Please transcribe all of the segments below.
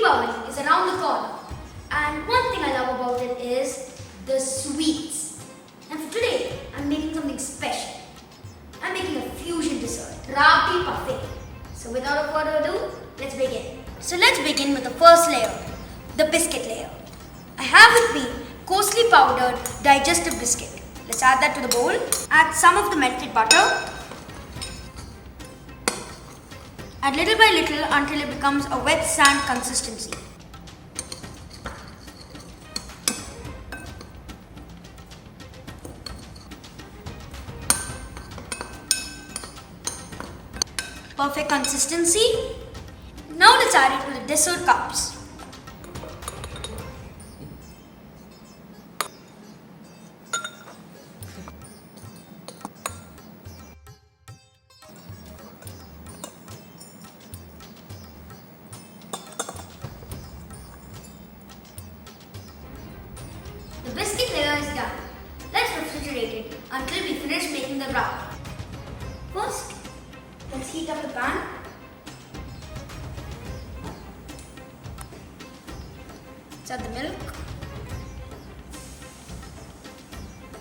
Diwali is around the corner, and one thing I love about it is the sweets. And for today, I'm making something special. I'm making a fusion dessert, Rabdi Parfait. So without further ado, let's begin. So let's begin with the first layer, the biscuit layer. I have with me coarsely powdered digestive biscuit. Let's add that to the bowl. Add some of the melted butter. Add little by little until it becomes a wet sand consistency. Perfect consistency. Now let's add it to the dessert cups. The biscuit layer is done. Let's refrigerate it until we finish making the wrap. First, let's heat up the pan. Let's add the milk.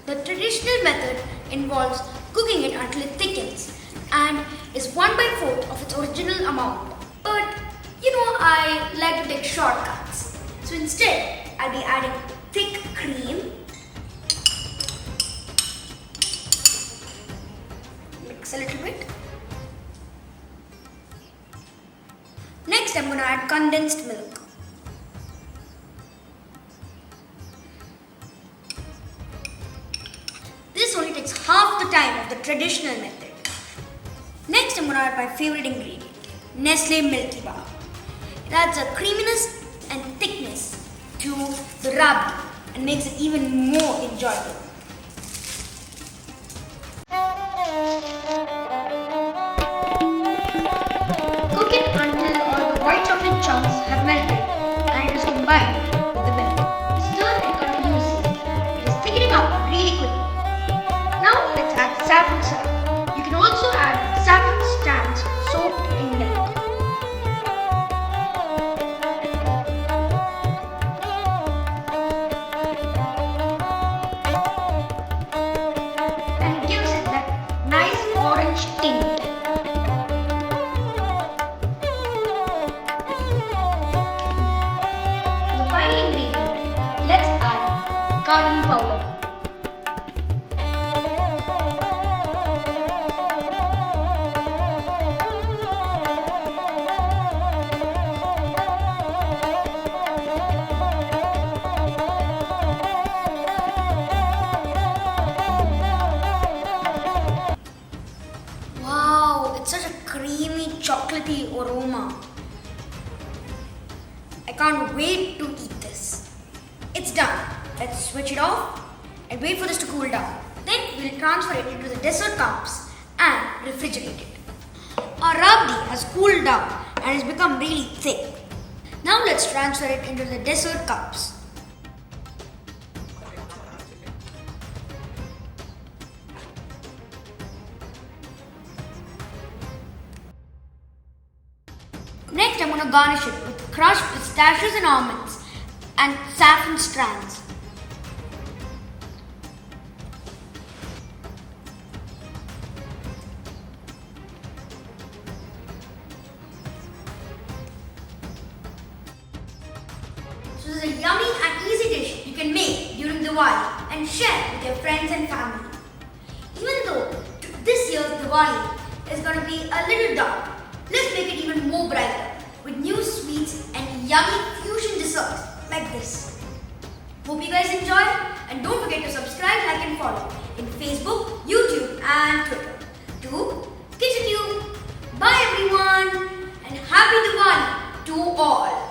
The traditional method involves cooking it until it thickens and is 1/4 of its original amount. But I like to take shortcuts. So instead, I'll be adding thick cream. Mix a little bit. Next, I'm going to add condensed milk. This only takes half the time of the traditional method. Next, I'm going to add my favorite ingredient, Nestle Milky Bar. It adds a creaminess and thickness to the rabdi and makes it even more enjoyable. Cook it until all the white chocolate chunks have melted and it is combined with the milk. Stir it continuously. It is thickening up really quickly. Now let's add saffron syrup. You can also add saffron strands soaked in milk. And it gives it that nice orange tint. The final ingredient, let's add cardamom powder. Wow, it's such a creamy, chocolatey aroma. I can't wait to eat this. It's done. Let's switch it off and wait for this to cool down. Then we'll transfer it into the dessert cups and refrigerate it. Our rabdi has cooled down and has become really thick. Now let's transfer it into the dessert cups. Next, I'm going to garnish it with crushed pistachios and almonds and saffron strands. So this is a yummy and easy dish you can make during Diwali and share with your friends and family. Even though this year's Diwali is going to be a little dark, let's make it even more brighter with new sweets and yummy fusion desserts like this. Hope you guys enjoyed, and don't forget to subscribe, like and follow in Facebook, YouTube and Twitter to Kicha. Bye everyone and happy Diwali to all.